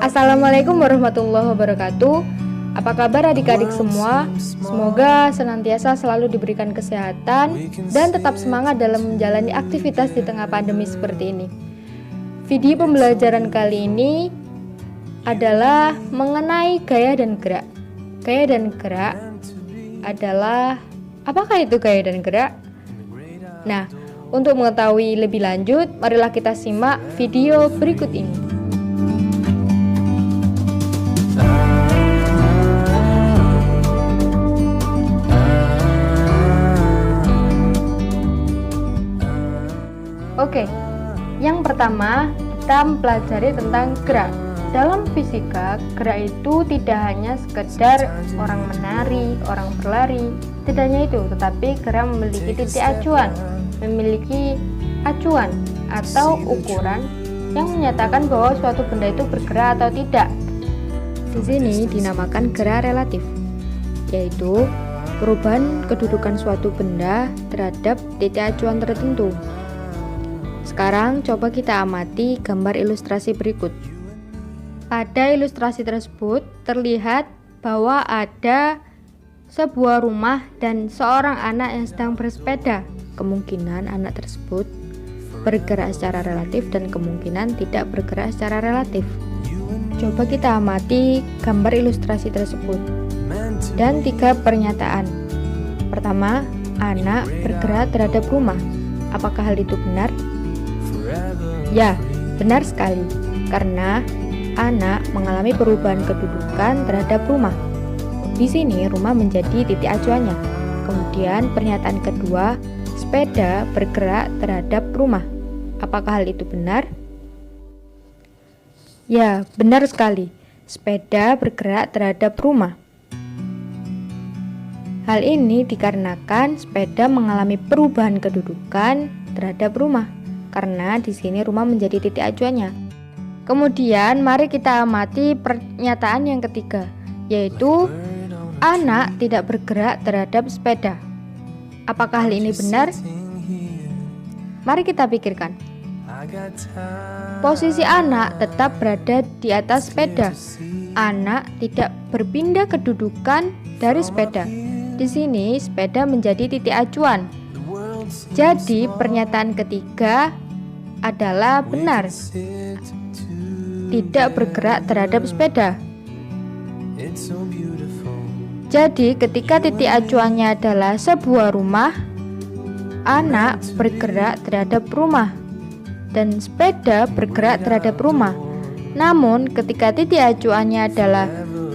Assalamualaikum warahmatullahi wabarakatuh. Apa kabar adik-adik semua? Semoga senantiasa selalu diberikan kesehatan dan tetap semangat dalam menjalani aktivitas di tengah pandemi seperti ini. Video pembelajaran kali ini adalah mengenai gaya dan gerak. Gaya dan gerak adalah, apakah itu gaya dan gerak? Nah, untuk mengetahui lebih lanjut, marilah kita simak video berikut ini. Oke, yang pertama kita mempelajari tentang gerak. Dalam fisika, gerak itu tidak hanya sekedar orang menari, orang berlari, tidak hanya itu, tetapi gerak memiliki titik acuan, memiliki acuan atau ukuran yang menyatakan bahwa suatu benda itu bergerak atau tidak. Di sini dinamakan gerak relatif, yaitu perubahan kedudukan suatu benda terhadap titik acuan tertentu. Sekarang coba kita amati gambar ilustrasi berikut. Pada ilustrasi tersebut terlihat bahwa ada sebuah rumah dan seorang anak yang sedang bersepeda. Kemungkinan anak tersebut bergerak secara relatif dan kemungkinan tidak bergerak secara relatif. Coba kita amati gambar ilustrasi tersebut dan 3 pernyataan. Pertama, anak bergerak terhadap rumah. Apakah hal itu benar? Ya, benar sekali, karena anak mengalami perubahan kedudukan terhadap rumah. Di sini rumah menjadi titik acuannya. Kemudian pernyataan kedua, sepeda bergerak terhadap rumah. Apakah hal itu benar? Ya, benar sekali, sepeda bergerak terhadap rumah. Hal ini dikarenakan sepeda mengalami perubahan kedudukan terhadap rumah, karena di sini rumah menjadi titik acuannya. Kemudian mari kita amati pernyataan yang ketiga, yaitu anak tidak bergerak terhadap sepeda. Apakah hal ini benar? Mari kita pikirkan. Posisi anak tetap berada di atas sepeda. Anak tidak berpindah kedudukan dari sepeda. Di sini sepeda menjadi titik acuan. Jadi pernyataan ketiga adalah benar, tidak bergerak terhadap sepeda. Jadi ketika titik acuannya adalah sebuah rumah, anak bergerak terhadap rumah dan sepeda bergerak terhadap rumah. Namun ketika titik acuannya adalah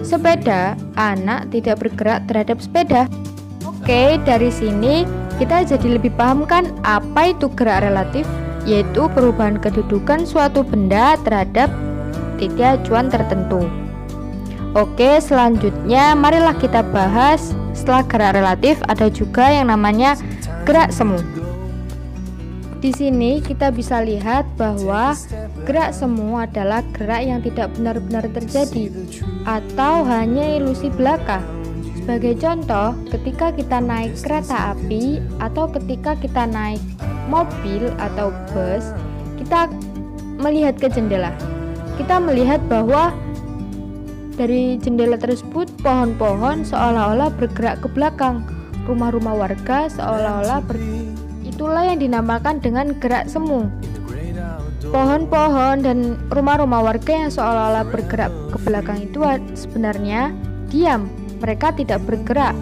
sepeda, anak tidak bergerak terhadap sepeda. Oke, dari sini kita jadi lebih paham kan apa itu gerak relatif, yaitu perubahan kedudukan suatu benda terhadap titik acuan tertentu. Oke, selanjutnya marilah kita bahas setelah gerak relatif ada juga yang namanya gerak semu. Di sini kita bisa lihat bahwa gerak semu adalah gerak yang tidak benar-benar terjadi atau hanya ilusi belaka. Sebagai contoh, ketika kita naik kereta api atau ketika kita naik mobil atau bus, kita melihat ke jendela. Kita melihat bahwa dari jendela tersebut pohon-pohon seolah-olah bergerak ke belakang. Rumah-rumah warga seolah-olah itulah yang dinamakan dengan gerak semu. Pohon-pohon dan rumah-rumah warga yang seolah-olah bergerak ke belakang itu sebenarnya diam. Mereka tidak bergerak,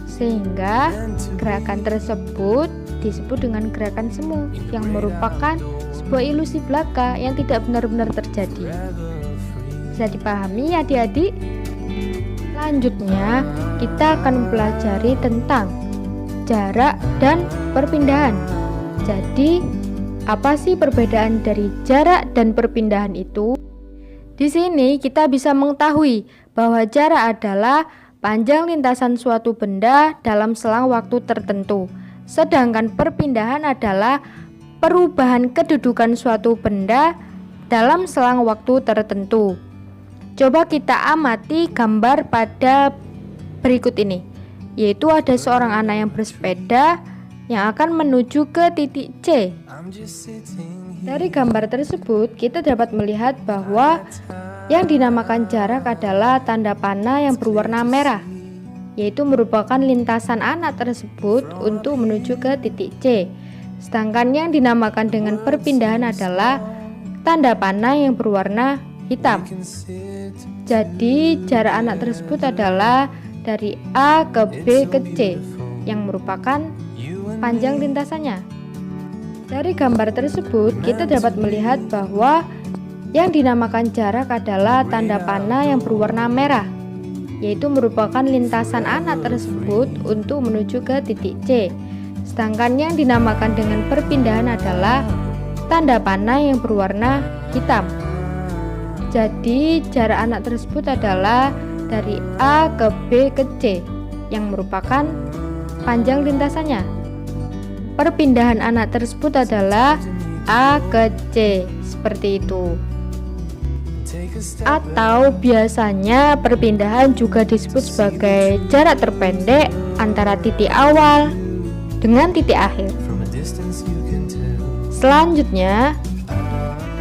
sehingga gerakan tersebut disebut dengan gerakan semu yang merupakan sebuah ilusi belaka yang tidak benar-benar terjadi. Bisa dipahami adik-adik? Selanjutnya kita akan mempelajari tentang jarak dan perpindahan. Jadi apa sih perbedaan dari jarak dan perpindahan itu? Di sini kita bisa mengetahui bahwa jarak adalah panjang lintasan suatu benda dalam selang waktu tertentu. Sedangkan perpindahan adalah perubahan kedudukan suatu benda dalam selang waktu tertentu. Coba kita amati gambar pada berikut ini. yaitu ada seorang anak yang bersepeda yang akan menuju ke titik C. Dari gambar tersebut, kita dapat melihat bahwa yang dinamakan jarak adalah tanda panah yang berwarna merah, yaitu merupakan lintasan anak tersebut untuk menuju ke titik C. Sedangkan yang dinamakan dengan perpindahan adalah tanda panah yang berwarna hitam. Jadi jarak anak tersebut adalah dari A ke B ke C, yang merupakan panjang lintasannya. Dari gambar tersebut, kita dapat melihat bahwa yang dinamakan jarak adalah tanda panah yang berwarna merah, yaitu merupakan lintasan anak tersebut untuk menuju ke titik C. Sedangkan yang dinamakan dengan perpindahan adalah tanda panah yang berwarna hitam. Jadi jarak anak tersebut adalah dari A ke B ke C, yang merupakan panjang lintasannya. Perpindahan anak tersebut adalah A ke C, seperti itu. Atau biasanya perpindahan juga disebut sebagai jarak terpendek antara titik awal dengan titik akhir. Selanjutnya,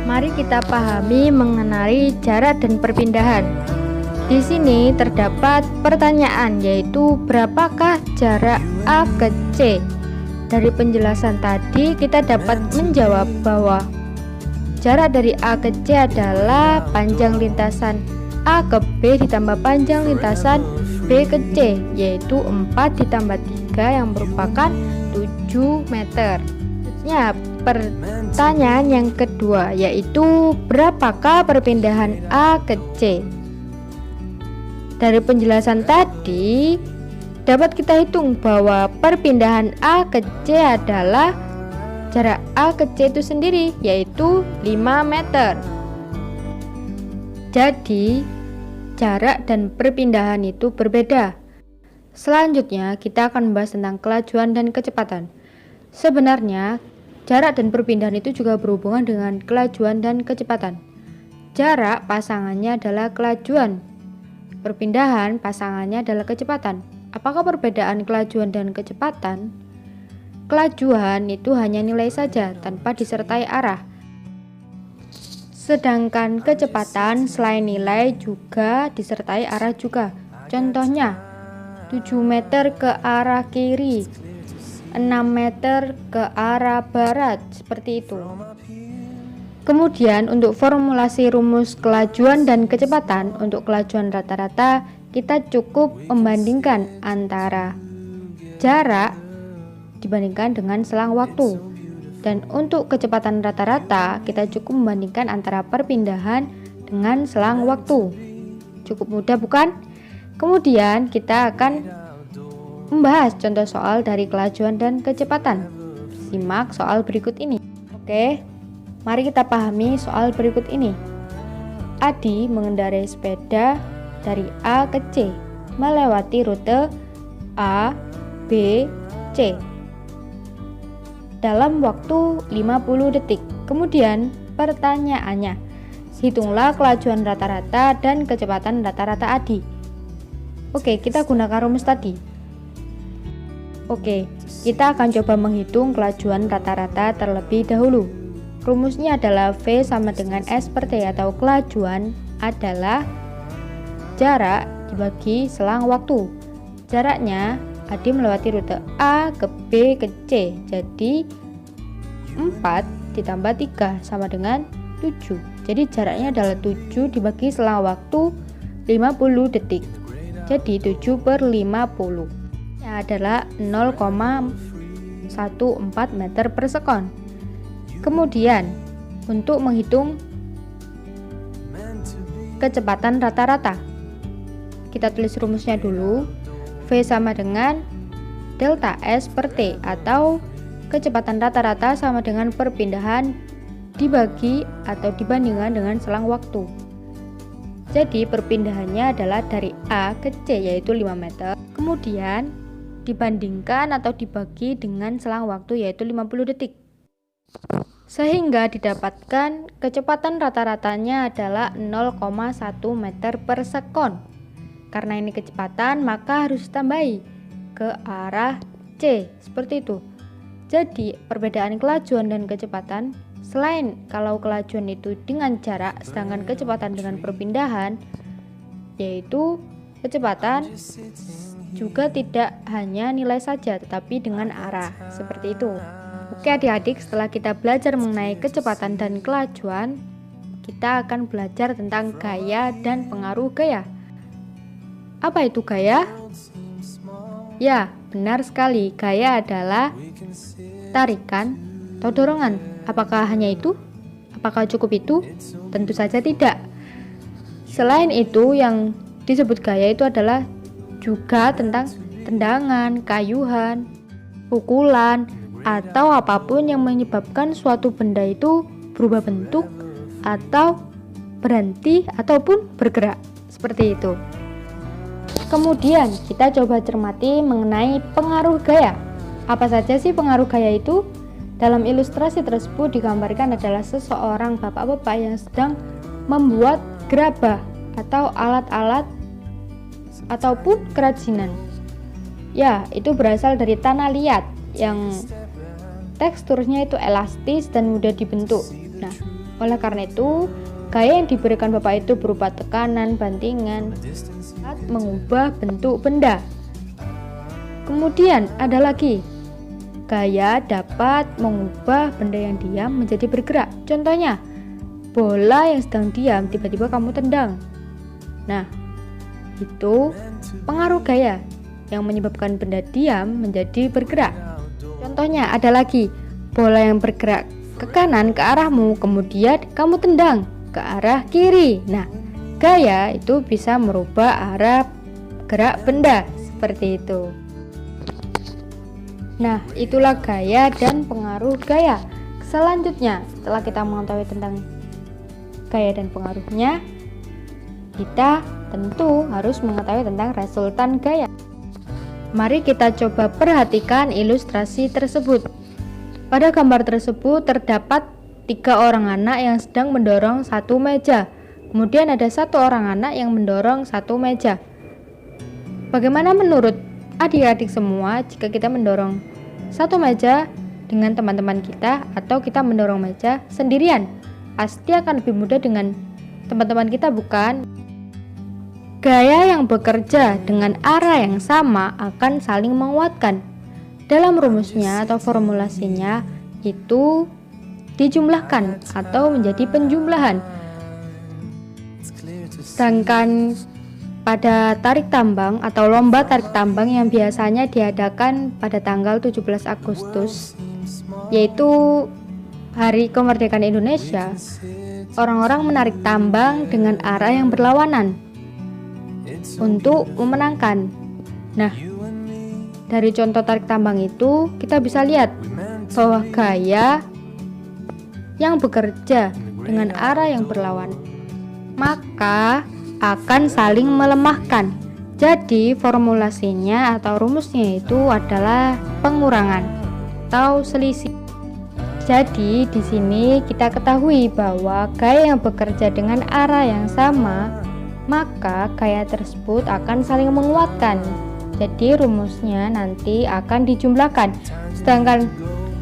mari kita pahami mengenai jarak dan perpindahan. Di sini terdapat pertanyaan, yaitu berapakah jarak A ke C? Dari penjelasan tadi kita dapat menjawab bahwa jarak dari A ke C adalah panjang lintasan A ke B ditambah panjang lintasan B ke C, yaitu 4 ditambah 3 yang merupakan 7 meter. Selanjutnya, pertanyaan yang kedua, yaitu berapakah perpindahan A ke C? Dari penjelasan tadi dapat kita hitung bahwa perpindahan A ke C adalah jarak A ke C itu sendiri, yaitu 5 meter. Jadi jarak dan perpindahan itu berbeda. Selanjutnya kita akan membahas tentang kelajuan dan kecepatan. Sebenarnya jarak dan perpindahan itu juga berhubungan dengan kelajuan dan kecepatan. Jarak pasangannya adalah kelajuan, perpindahan pasangannya adalah kecepatan. Apakah perbedaan kelajuan dan kecepatan? Kelajuan itu hanya nilai saja tanpa disertai arah. Sedangkan kecepatan selain nilai juga disertai arah juga. Contohnya 7 meter ke arah kiri, 6 meter ke arah barat, seperti itu. Kemudian untuk formulasi rumus kelajuan dan kecepatan, untuk kelajuan rata-rata kita cukup membandingkan antara jarak dibandingkan dengan selang waktu. Dan untuk kecepatan rata-rata kita cukup membandingkan antara perpindahan dengan selang waktu. Cukup mudah bukan? Kemudian kita akan membahas contoh soal dari kelajuan dan kecepatan. Simak soal berikut ini. Oke, mari kita pahami soal berikut ini. Adi mengendarai sepeda dari A ke C, melewati rute A, B, C dalam waktu 50 detik. Kemudian pertanyaannya, hitunglah kelajuan rata-rata dan kecepatan rata-rata Adi. Oke, kita gunakan rumus tadi. Oke, kita akan coba menghitung kelajuan rata-rata terlebih dahulu. Rumusnya adalah V sama dengan S per T, atau kelajuan adalah jarak dibagi selang waktu. Jaraknya Adi melewati rute A ke B ke C, jadi 4 ditambah 3 sama dengan 7. Jadi jaraknya adalah 7 dibagi selang waktu 50 detik. Jadi 7 per 50 adalah 0,14 meter per sekon. Kemudian untuk menghitung kecepatan rata-rata, kita tulis rumusnya dulu. V sama dengan delta S per T, atau kecepatan rata-rata sama dengan perpindahan dibagi atau dibandingkan dengan selang waktu. Jadi perpindahannya adalah dari A ke C, yaitu 5 meter. Kemudian dibandingkan atau dibagi dengan selang waktu, yaitu 50 detik. Sehingga didapatkan kecepatan rata-ratanya adalah 0,1 meter per sekon. Karena ini kecepatan, maka harus ditambahi ke arah C, seperti itu. Jadi perbedaan kelajuan dan kecepatan, selain kalau kelajuan itu dengan jarak, sedangkan kecepatan dengan perpindahan, yaitu kecepatan juga tidak hanya nilai saja tetapi dengan arah, seperti itu. Oke adik-adik, setelah kita belajar mengenai kecepatan dan kelajuan, kita akan belajar tentang gaya dan pengaruh gaya. Apa itu gaya? Ya, benar sekali, gaya adalah tarikan atau dorongan. Apakah hanya itu? Apakah cukup itu? Tentu saja tidak. Selain itu, yang disebut gaya itu adalah juga tentang tendangan, kayuhan, pukulan, atau apapun yang menyebabkan suatu benda itu berubah bentuk atau berhenti ataupun bergerak, seperti itu. Kemudian kita coba cermati mengenai pengaruh gaya. Apa saja sih pengaruh gaya itu? Dalam ilustrasi tersebut digambarkan adalah seseorang bapak-bapak yang sedang membuat gerabah atau alat-alat ataupun kerajinan. Ya, itu berasal dari tanah liat yang teksturnya itu elastis dan mudah dibentuk. Nah, oleh karena itu, gaya yang diberikan bapak itu berupa tekanan, bantingan, saat mengubah bentuk benda. Kemudian ada lagi, gaya dapat mengubah benda yang diam menjadi bergerak. Contohnya, bola yang sedang diam tiba-tiba kamu tendang. Nah, itu pengaruh gaya yang menyebabkan benda diam menjadi bergerak. Contohnya ada lagi, bola yang bergerak ke kanan ke arahmu, kemudian kamu tendang ke arah kiri. Nah, gaya itu bisa merubah arah gerak benda, seperti itu. Nah, itulah gaya dan pengaruh gaya. Selanjutnya, setelah kita mengetahui tentang gaya dan pengaruhnya, kita tentu harus mengetahui tentang resultan gaya. Mari kita coba perhatikan ilustrasi tersebut. Pada gambar tersebut terdapat 3 orang anak yang sedang mendorong satu meja. Kemudian ada 1 orang anak yang mendorong satu meja. Bagaimana menurut adik-adik semua jika kita mendorong satu meja dengan teman-teman kita atau kita mendorong meja sendirian? Pasti akan lebih mudah dengan teman-teman kita, bukan? Gaya yang bekerja dengan arah yang sama akan saling menguatkan. Dalam rumusnya atau formulasinya itu dijumlahkan atau menjadi penjumlahan. Sedangkan pada tarik tambang atau lomba tarik tambang yang biasanya diadakan pada tanggal 17 Agustus, yaitu Hari Kemerdekaan Indonesia, orang-orang menarik tambang dengan arah yang berlawanan untuk memenangkan. Nah, dari contoh tarik tambang itu kita bisa lihat bahwa gaya yang bekerja dengan arah yang berlawan maka akan saling melemahkan. Jadi formulasinya atau rumusnya itu adalah pengurangan atau selisih. Jadi di sini kita ketahui bahwa gaya yang bekerja dengan arah yang sama maka gaya tersebut akan saling menguatkan. Jadi rumusnya nanti akan dijumlahkan. Sedangkan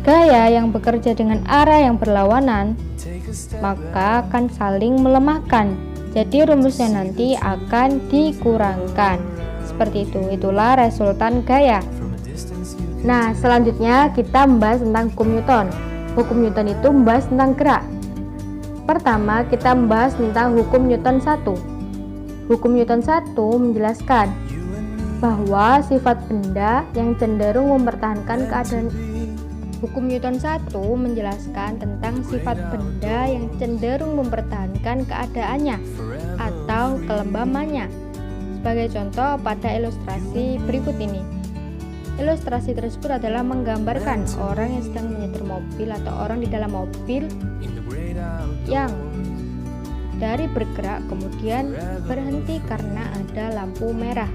gaya yang bekerja dengan arah yang berlawanan maka akan saling melemahkan. Jadi rumusnya nanti akan dikurangkan. Seperti itu. Itulah resultan gaya. Nah, selanjutnya kita membahas tentang hukum Newton. Hukum Newton itu membahas tentang gerak. Pertama, kita membahas tentang hukum Newton 1. Hukum Newton 1 menjelaskan bahwa sifat benda yang cenderung mempertahankan keadaan. Hukum Newton 1 menjelaskan tentang sifat benda yang cenderung mempertahankan keadaannya atau kelembamannya. Sebagai contoh pada ilustrasi berikut ini. Ilustrasi tersebut adalah menggambarkan orang yang sedang menyetir mobil atau orang di dalam mobil yang dari bergerak kemudian berhenti karena ada lampu merah.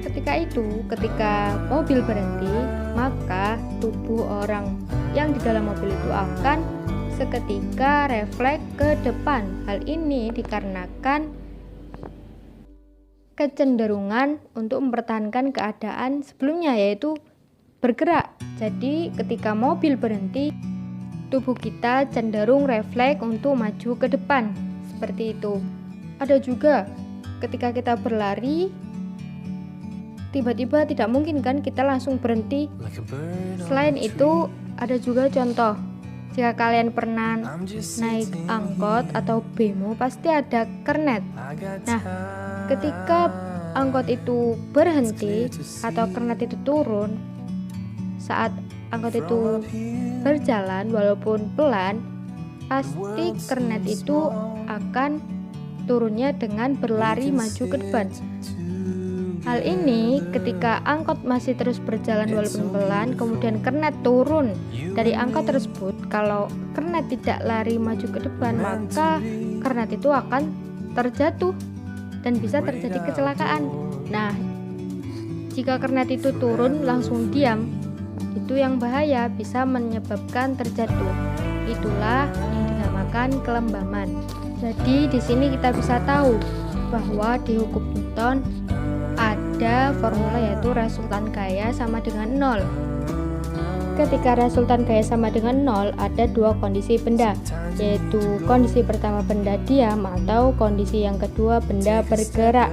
Ketika mobil berhenti, maka tubuh orang yang di dalam mobil itu akan seketika refleks ke depan. Hal ini dikarenakan kecenderungan untuk mempertahankan keadaan sebelumnya, yaitu bergerak. Jadi ketika mobil berhenti, tubuh kita cenderung refleks untuk maju ke depan, seperti itu. Ada juga ketika kita berlari, tiba-tiba tidak mungkin kan kita langsung berhenti. Selain itu, ada juga contoh, jika kalian pernah naik angkot atau bemo, pasti ada kernet. Nah, ketika angkot itu berhenti atau kernet itu turun, saat angkot itu berjalan walaupun pelan, pasti kernet itu akan turunnya dengan berlari maju ke depan. Hal ini ketika angkot masih terus berjalan walaupun pelan, kemudian kernet turun dari angkot tersebut, kalau kernet tidak lari maju ke depan, maka kernet itu akan terjatuh dan bisa terjadi kecelakaan. Nah, jika kernet itu turun langsung diam, itu yang bahaya, bisa menyebabkan terjatuh. Itulah yang dinamakan kelembaman. Jadi di sini kita bisa tahu bahwa di hukum Newton ada formula, yaitu resultan gaya sama dengan 0. Ketika resultan gaya sama dengan 0, ada dua kondisi benda, yaitu kondisi pertama benda diam atau kondisi yang kedua benda bergerak.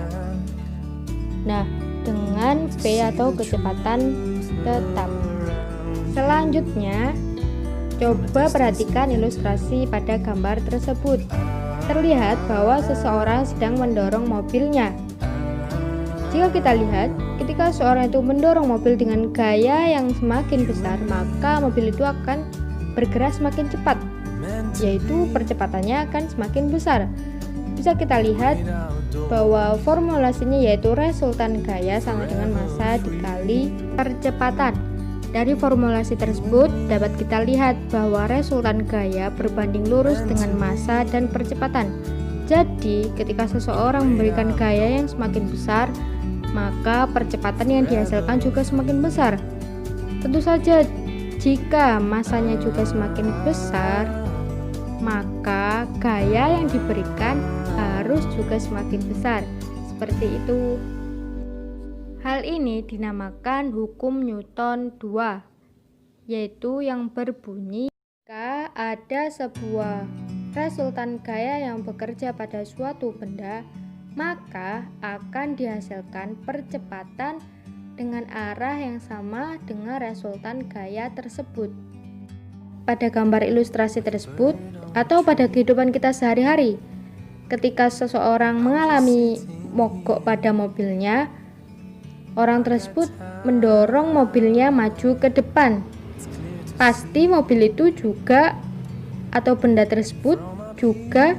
Nah, dengan v atau kecepatan tetap. Selanjutnya, coba perhatikan ilustrasi pada gambar tersebut. Terlihat bahwa seseorang sedang mendorong mobilnya. Jika kita lihat, ketika seorang itu mendorong mobil dengan gaya yang semakin besar, maka mobil itu akan bergerak semakin cepat, yaitu percepatannya akan semakin besar. Bisa kita lihat bahwa formulasinya yaitu resultan gaya sama dengan massa dikali percepatan. Dari formulasi tersebut dapat kita lihat bahwa resultan gaya berbanding lurus dengan massa dan percepatan. Jadi, ketika seseorang memberikan gaya yang semakin besar, maka percepatan yang dihasilkan juga semakin besar. Tentu saja, jika massanya juga semakin besar, maka gaya yang diberikan harus juga semakin besar. Seperti itu. Hal ini dinamakan hukum Newton 2, yaitu yang berbunyi jika ada sebuah resultan gaya yang bekerja pada suatu benda, maka akan dihasilkan percepatan dengan arah yang sama dengan resultan gaya tersebut. Pada gambar ilustrasi tersebut atau pada kehidupan kita sehari-hari, ketika seseorang mengalami mogok pada mobilnya, orang tersebut mendorong mobilnya maju ke depan. Pasti mobil itu juga atau benda tersebut juga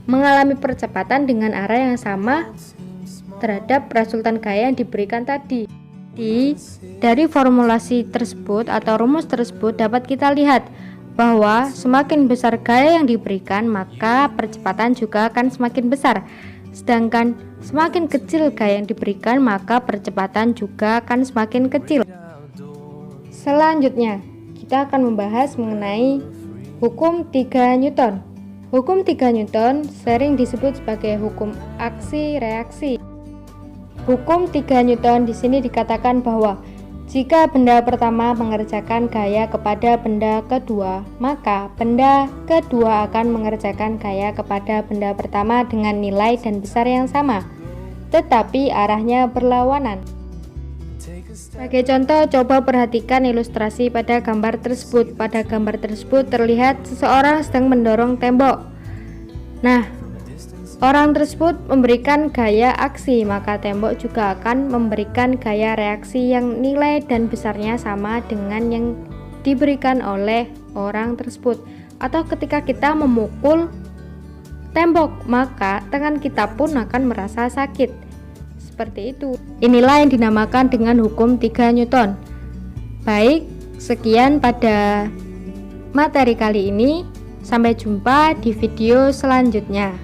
mengalami percepatan dengan arah yang sama terhadap resultan gaya yang diberikan tadi. Dari formulasi tersebut atau rumus tersebut dapat kita lihat bahwa semakin besar gaya yang diberikan, maka percepatan juga akan semakin besar. Sedangkan semakin kecil gaya yang diberikan, maka percepatan juga akan semakin kecil. Selanjutnya, kita akan membahas mengenai hukum 3 Newton. Hukum 3 Newton sering disebut sebagai hukum aksi-reaksi. Hukum 3 Newton di sini dikatakan bahwa jika benda pertama mengerjakan gaya kepada benda kedua, maka benda kedua akan mengerjakan gaya kepada benda pertama dengan nilai dan besar yang sama, tetapi arahnya berlawanan. Sebagai contoh, coba perhatikan ilustrasi pada gambar tersebut. Pada gambar tersebut terlihat seseorang sedang mendorong tembok. Nah, orang tersebut memberikan gaya aksi, maka tembok juga akan memberikan gaya reaksi yang nilai dan besarnya sama dengan yang diberikan oleh orang tersebut. Atau ketika kita memukul tembok, maka tangan kita pun akan merasa sakit. Seperti itu. Inilah yang dinamakan dengan hukum 3 Newton. Baik, sekian pada materi kali ini. Sampai jumpa di video selanjutnya.